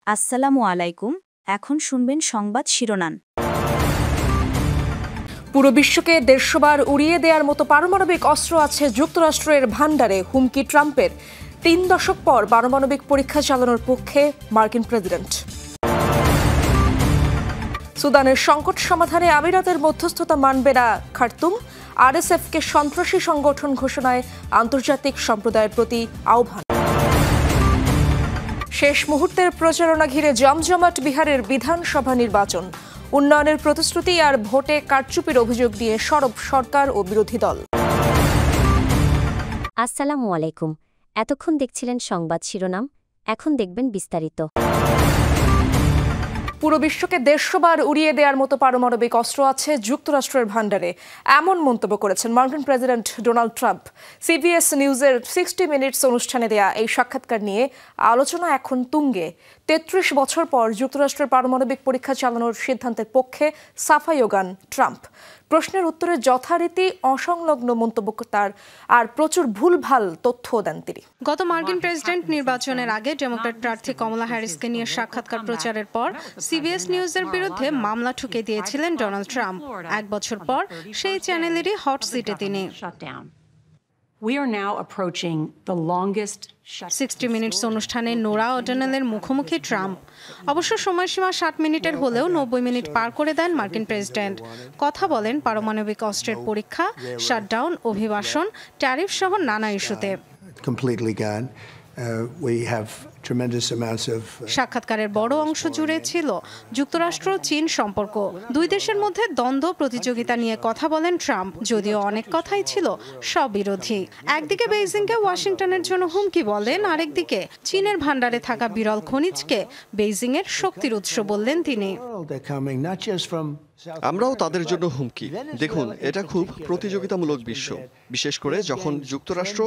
আসসালামু আলাইকুম। এখন শুনবেন সংবাদ শিরোনাম। পুরো বিশ্বকে ১৫০ বার উড়িয়ে দেওয়ার মতো পারমাণবিক অস্ত্র আছে যুক্তরাষ্ট্রের ভান্ডারে, হুমকি ট্রাম্পের। ৩ দশক পর পারমাণবিক পরীক্ষা চালানোর পক্ষে মার্কিন প্রেসিডেন্ট। সুদানের সংকট সমাধানে আমিরাতের মধ্যস্থতা মানবে না খার্তুম। আরএসএফকে সন্ত্রাসী সংগঠন ঘোষণায় আন্তর্জাতিক সম্প্রদায়ের প্রতি আহ্বান। শেষ মুহূর্তের প্রচারণা ঘিরে জমজমাট বিহারের বিধানসভা নির্বাচন। উন্নয়নের প্রতিশ্রুতি আর ভোটে কারচুপির অভিযোগ দিয়ে সরব সরকার ও বিরোধী দল। আসসালামু আলাইকুম। এতক্ষণ দেখছিলেন সংবাদ শিরোনাম, এখন দেখবেন বিস্তারিত। পুরো বিশ্বকে ১৫০ বার উড়িয়ে দেওয়ার মতো পারমাণবিক অস্ত্র আছে যুক্তরাষ্ট্রের ভান্ডারে, এমন মন্তব্য করেছেন মার্কিন প্রেসিডেন্ট ডোনাল্ড ট্রাম্প। সিবিএস নিউজের 60 মিনিটস অনুষ্ঠানে দেয়া এই সাক্ষাৎকার নিয়ে আলোচনা এখন তুঙ্গে। ৩৩ বছর পর যুক্তরাষ্ট্রের পারমাণবিক পরীক্ষা চালানোর সিদ্ধান্তের পক্ষে সাফাইও গান ট্রাম্প। প্রশ্নের উত্তরে যথারীতি অসংলগ্ন মন্তব্য তার, আর প্রচুর ভুলভাল তথ্য দেন তিনি। গত মার্কিন প্রেসিডেন্ট নির্বাচনের আগে ডেমোক্র্যাট প্রার্থী কমলা হ্যারিসকে নিয়ে সাক্ষাৎকার প্রচারের পর সিবিএস নিউজের বিরুদ্ধে মামলা ঠুকে দিয়েছিলেন ডোনাল্ড ট্রাম্প। ১ বছর পর সেই চ্যানেলেরই হট সিটে তিনি। 60 মিনিটস অনুষ্ঠানে নোরা ওডেনেলের মুখোমুখি ট্রাম্প। অবশ্য সময়সীমা 60 মিনিটের হলেও 90 মিনিট পার করে দেন মার্কিন প্রেসিডেন্ট। কথা বলেন পারমাণবিক অস্ত্রের পরীক্ষা, শাটডাউন, অভিবাসন, ট্যারিফ সহ নানা ইস্যুতে। সাক্ষাৎকারের বড় অংশ জুড়ে ছিল যুক্তরাষ্ট্র চীন সম্পর্ক। দুই দেশের মধ্যে দ্বন্দ্ব প্রতিযোগিতা নিয়ে কথা বলেন ট্রাম্প, যদিও অনেক কথাই ছিল স্ববিরোধী। একদিকে বেইজিংকে ওয়াশিংটনের জন্য হুমকি বলেন, আরেকদিকে চীনের ভান্ডারে থাকা বিরল খনিজকে বেইজিংয়ের শক্তির উৎস বললেন তিনি। আমরাও তাদের জন্য হুমকি। দেখুন, এটা খুব প্রতিযোগিতামূলক বিশ্ব, বিশেষ করে যখন যুক্তরাষ্ট্র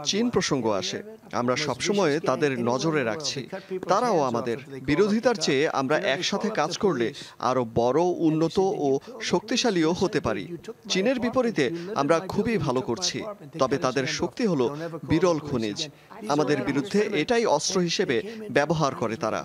চীন প্রসঙ্গ আসে। আমরা সবসময় তাদের নজরে রাখছি, তারাও আমাদের। বিরোধিতার চেয়ে আমরা একসাথে কাজ করলে আরো বড়, উন্নত ও শক্তিশালীও হতে পারি। চীনের বিপরীতে আমরা খুবই ভালো করছি, তবে তাদের শক্তি হলো বিরল খনিজ। আমাদের বিরুদ্ধে এটাই অস্ত্র হিসেবে ব্যবহার করে তারা।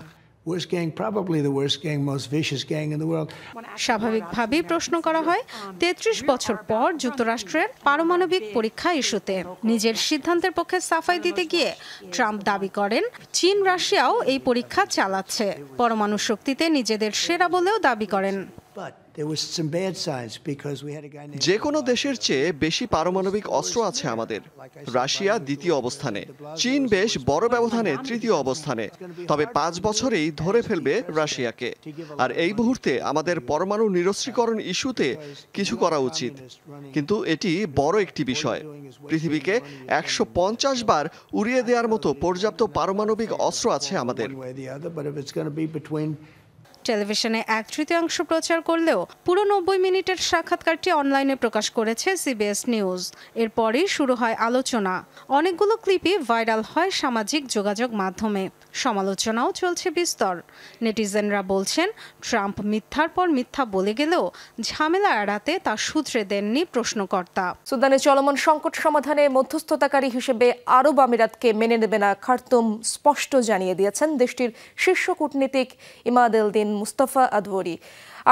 স্বাভাবিকভাবেই প্রশ্ন করা হয় ৩৩ বছর পর যুক্তরাষ্ট্রের পারমাণবিক পরীক্ষা ইস্যুতে। নিজের সিদ্ধান্তের পক্ষে সাফাই দিতে গিয়ে ট্রাম্প দাবি করেন চীন, রাশিয়াও এই পরীক্ষা চালাচ্ছে। পরমাণু শক্তিতে নিজেদের সেরা বলেও দাবি করেন। যে কোনো দেশের চেয়ে বেশি পারমাণবিক অস্ত্র আছে আমাদের। রাশিয়া দ্বিতীয় অবস্থানে, চীন বেশ বড় ব্যবধানে তৃতীয় অবস্থানে। তবে 5 বছরেই ধরে ফেলবে রাশিয়াকে। আর এই মুহূর্তে আমাদের পরমাণু নিরস্ত্রীকরণ ইস্যুতে কিছু করা উচিত। কিন্তু এটি বড় একটি বিষয়। পৃথিবীকে 150 বার উড়িয়ে দেওয়ার মতো পর্যাপ্ত পারমাণবিক অস্ত্র আছে আমাদের। টেলিভিশনে 1/3 প্রচার করলেও পুরো 90 মিনিটের সাক্ষাৎকারটি অনলাইনে প্রকাশ করেছে সিবিএস নিউজ। এরপরই শুরু হয় আলোচনা। অনেকগুলো ক্লিপই ভাইরাল হয় সামাজিক যোগাযোগ মাধ্যমে। সমালোচনাও চলছে বিস্তর। নেটিজেনরা বলছেন ট্রাম্প মিথ্যার পর মিথ্যা বলে গেলেও ঝামেলা এড়াতে তা শুধরে দেননি প্রশ্নকর্তা। সুদানে চলমান সংকট সমাধানে মধ্যস্থতাকারী হিসেবে আরব আমিরাতকে মেনে নেবে না খার্তুম স্পষ্ট জানিয়ে দিয়েছেন দেশটির শীর্ষ কূটনীতিক ইমাদ-এল-দিন মুস্তাফা আদওয়ারি।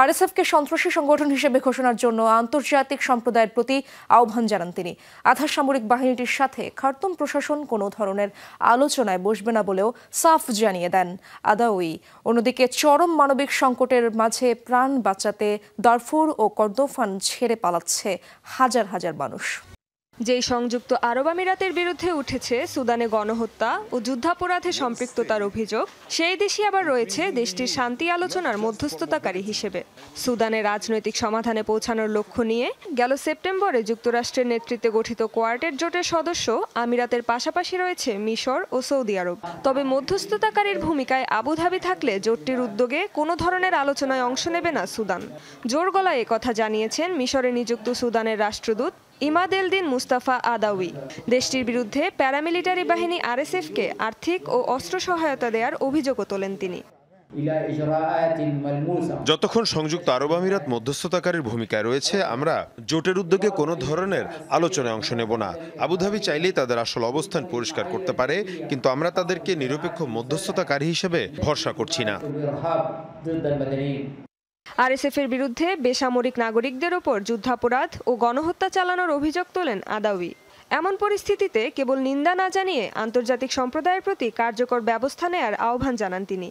আরএসএফকে সন্ত্রাসী সংগঠন হিসেবে ঘোষণার জন্য আন্তর্জাতিক সম্প্রদায়ের প্রতি আহ্বান জানান তিনি। আধা সামরিক বাহিনীটির সাথে খার্তুম প্রশাসন কোনো ধরনের আলোচনায় বসবে না বলেও সাফ জানিয়ে দেন আদাওয়ি। অন্যদিকে চরম মানবিক সংকটের মাঝে প্রাণ বাঁচাতে দারফুর ও কর্দোফান ছেড়ে পালাচ্ছে হাজার হাজার মানুষ। যেই সংযুক্ত আরব আমিরাতের বিরুদ্ধে উঠেছে সুদানে গণহত্যা ও যুদ্ধাপরাধে সম্পৃক্ততার অভিযোগ, সেই দেশই আবার রয়েছে দেশটির শান্তি আলোচনার মধ্যস্থতাকারী হিসেবে। সুদানে রাজনৈতিক সমাধানে পৌঁছানোর লক্ষ্য নিয়ে গেল সেপ্টেম্বরে যুক্তরাষ্ট্রের নেতৃত্বে গঠিত কোয়ার্টেট জোটের সদস্য আমিরাতের পাশাপাশি রয়েছে মিশর ও সৌদি আরব। তবে মধ্যস্থতাকারীর ভূমিকায় আবুধাবি থাকলে জোটটির উদ্যোগে কোনো ধরনের আলোচনায় অংশ নেবে না সুদান। জোর গলায় একথা জানিয়েছেন মিশরে নিযুক্ত সুদানের রাষ্ট্রদূত ইমাদ-এল-দিন মুস্তাফা আদাওয়ি। দেশটির বিরুদ্ধে প্যারামিলিটারি বাহিনী আরএসএফকে আর্থিক ও অস্ত্র সহায়তা দেওয়ার অভিযোগও তোলেন তিনি। যতক্ষণ সংযুক্ত আরব আমিরাত মধ্যস্থতাকারীর ভূমিকায় রয়েছে, আমরা জোটের উদ্যোগে কোনো ধরনের আলোচনায় অংশ নেব না। আবুধাবি চাইলেই তাদের আসল অবস্থান পরিষ্কার করতে পারে, কিন্তু আমরা তাদেরকে নিরপেক্ষ মধ্যস্থতাকারী হিসেবে ভরসা করছি না। আরএসএফের বিরুদ্ধে বেসামরিক নাগরিকদের ওপর যুদ্ধাপরাধ ও গণহত্যা চালানোর অভিযোগ তোলেন আদাউই। এমন পরিস্থিতিতে কেবল নিন্দা না জানিয়ে আন্তর্জাতিক সম্প্রদায়ের প্রতি কার্যকর ব্যবস্থা নেয়ার আহ্বান জানান তিনি।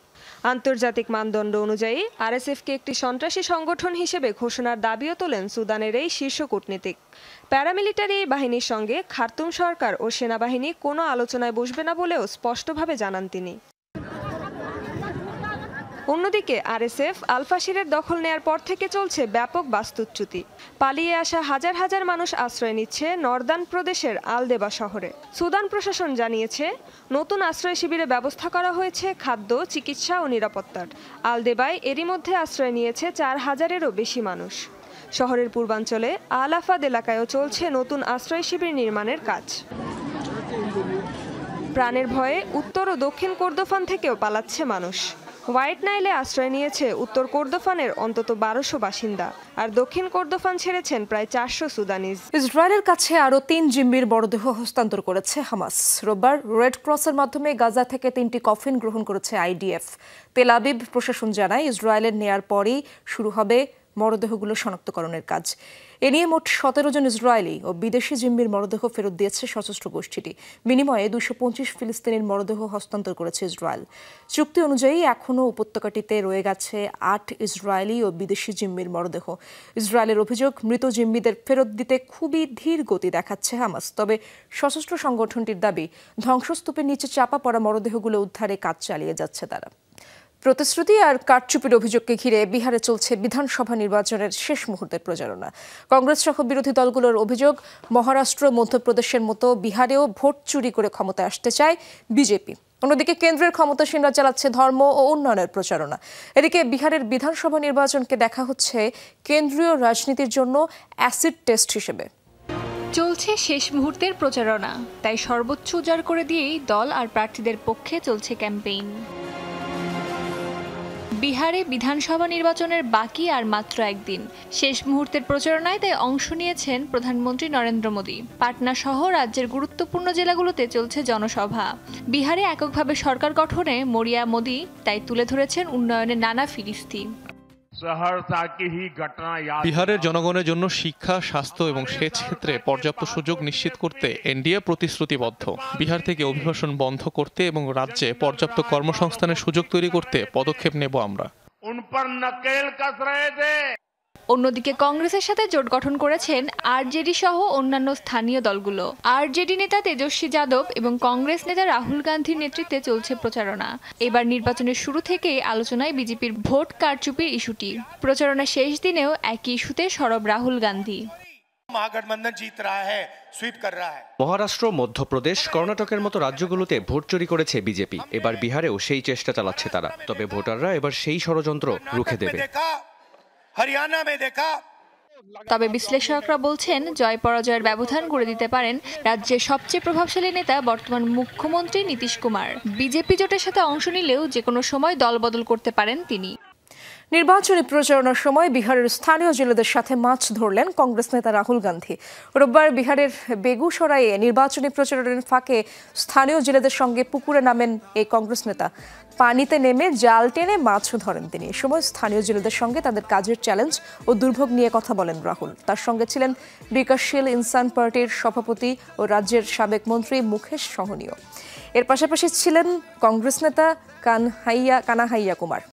আন্তর্জাতিক মানদণ্ড অনুযায়ী আরএসএফকে একটি সন্ত্রাসী সংগঠন হিসেবে ঘোষণার দাবিও তোলেন সুদানের এই শীর্ষ কূটনীতিক। প্যারামিলিটারি বাহিনীর সঙ্গে খার্তুম সরকার ও সেনাবাহিনী কোনো আলোচনায় বসবে না বলেও স্পষ্টভাবে জানান তিনি। অন্যদিকে আরএসএফ আল-ফাশিরের দখল নেয়ার পর থেকে চলছে ব্যাপক বাস্তুচ্যুতি। পালিয়ে আসা হাজার হাজার মানুষ আশ্রয় নিচ্ছে নর্দার্ন প্রদেশের আলদেবা শহরে। সুদান প্রশাসন জানিয়েছে, নতুন আশ্রয় শিবিরে ব্যবস্থা করা হয়েছে খাদ্য, চিকিৎসা ও নিরাপত্তার। আলদেবায় এরই মধ্যে আশ্রয় নিয়েছে 4000-এরও বেশি মানুষ। শহরের পূর্বাঞ্চলে আল-আফাদ এলাকায়ও চলছে নতুন আশ্রয় শিবির নির্মাণের কাজ। প্রাণের ভয়ে উত্তর ও দক্ষিণ কর্দোফান থেকেও পালাচ্ছে মানুষ। হোয়াইট নাইলে আশ্রয় নিয়েছে উত্তর কর্দোফানের অন্তত 1200 বাসিন্দা, আর দক্ষিণ কর্দোফান ছেড়েছেন প্রায় 400 সুদানিজ। ইসরায়েলের কাছে আরও 3 জিম্মির মরদেহ হস্তান্তর করেছে হামাস। রোববার রেড ক্রসের মাধ্যমে গাজা থেকে 3টি কফিন গ্রহণ করেছে আইডিএফ। তেল আবিব প্রশাসন জানায়, ইসরায়েলের নেয়ার পরেই শুরু হবে মরদেহগুলো শনাক্তকরণের কাজ। এ নিয়ে মোট 17 জন ইসরায়েলি ও বিদেশি জিম্মির মরদেহ ফেরত দিয়েছে সশস্ত্র গোষ্ঠীটি। বিনিময়ে 225 ফিলিস্তিনির মরদেহ হস্তান্তর করেছে ইসরায়েল। চুক্তি অনুযায়ী এখনও উপত্যকাটিতে রয়ে গেছে 8 ইসরায়েলি ও বিদেশি জিম্মির মরদেহ। ইসরায়েলের অভিযোগ, মৃত জিম্মিদের ফেরত দিতে খুবই ধীর গতি দেখাচ্ছে হামাস। তবে সশস্ত্র সংগঠনটির দাবি, ধ্বংসস্তূপের নিচে চাপা পড়া মরদেহগুলো উদ্ধারে কাজ চালিয়ে যাচ্ছে তারা। প্রতিশ্রুতি আর কারচুপির অভিযোগকে ঘিরে বিহারে চলছে বিধানসভা নির্বাচনের শেষ মুহূর্তের প্রচারণা। কংগ্রেস সহ বিরোধী দলগুলোর অভিযোগ, মহারাষ্ট্র, মধ্যপ্রদেশের মতো বিহারেও ভোট চুরি করে ক্ষমতায় আসতে চায় বিজেপি। অন্যদিকে কেন্দ্রের ক্ষমতাসীনরা চালাচ্ছে ধর্ম ও উন্নয়নের প্রচারণা। এদিকে বিহারের বিধানসভা নির্বাচনকে দেখা হচ্ছে কেন্দ্রীয় রাজনীতির জন্য অ্যাসিড টেস্ট হিসেবে। চলছে শেষ মুহূর্তের প্রচারণা, তাই সর্বোচ্চ উজাড় করে দিয়েই দল আর প্রার্থীদের পক্ষে চলছে ক্যাম্পেইন। বিহারে বিধানসভা নির্বাচনের বাকি আর মাত্র একদিন। শেষ মুহূর্তের প্রচারণায় তাই অংশ নিয়েছেন প্রধানমন্ত্রী নরেন্দ্র মোদী। পাটনা সহ রাজ্যের গুরুত্বপূর্ণ জেলাগুলোতে চলছে জনসভা। বিহারে এককভাবে সরকার গঠনে মরিয়া মোদী তাই তুলে ধরেছেন উন্নয়নের নানা ফিরিস্তি। বিহারের জনগণের জন্য শিক্ষা, স্বাস্থ্য এবং সেচ ক্ষেত্রে পর্যাপ্ত সুযোগ নিশ্চিত করতে এনডিএ প্রতিশ্রুতিবদ্ধ। বিহার থেকে অভিবাসন বন্ধ করতে এবং রাজ্যে পর্যাপ্ত কর্মসংস্থানের সুযোগ তৈরি করতে পদক্ষেপ নেব আমরা। অন্যদিকে কংগ্রেসের সাথে জোট গঠন করেছেন আরজেডি সহ অন্যান্য স্থানীয় দলগুলো। আরজেডি নেতা তেজস্বী যাদব এবং কংগ্রেস নেতা রাহুল গান্ধীর নেতৃত্বে চলছে প্রচারণা। এবার নির্বাচনের শুরু থেকেই আলোচনায় বিজেপির ভোট কারচুপির ইস্যুটি। প্রচারণা শেষ দিনেও একই ইস্যুতে সরব রাহুল গান্ধী। মহারাষ্ট্র, মধ্যপ্রদেশ, কর্ণাটকের মতো রাজ্যগুলোতে ভোট চুরি করেছে বিজেপি। এবার বিহারেও সেই চেষ্টা চালাচ্ছে তারা। তবে ভোটাররা এবার সেই ষড়যন্ত্র রুখে দেবে। তবে বিশ্লেষকরা বলছেন, জয় পরাজয়ের ব্যবধান করে দিতে পারেন রাজ্যের সবচেয়ে প্রভাবশালী নেতা বর্তমান মুখ্যমন্ত্রী নীতিশ কুমার। বিজেপি জোটের সাথে অংশ নিলেও যে কোনো সময় দল বদল করতে পারেন তিনি। নির্বাচনী প্রচারণার সময় বিহারের স্থানীয় জেলেদের সাথে মাছ ধরলেন কংগ্রেস নেতা রাহুল গান্ধী। রোববার বিহারের বেগুসরাইয়ে নির্বাচনী প্রচারণের ফাঁকে স্থানীয় জেলেদের সঙ্গে পুকুরে নামেন এই কংগ্রেস নেতা। পানিতে নেমে জাল টেনে মাছও ধরেন তিনি। এ সময় স্থানীয় জেলেদের সঙ্গে তাদের কাজের চ্যালেঞ্জ ও দুর্ভোগ নিয়ে কথা বলেন রাহুল। তার সঙ্গে ছিলেন বিকাশশীল ইনসান পার্টির সভাপতি ও রাজ্যের সাবেক মন্ত্রী মুকেশ সহনীয়। এর পাশাপাশি ছিলেন কংগ্রেস নেতা কানহাইয়া কুমার।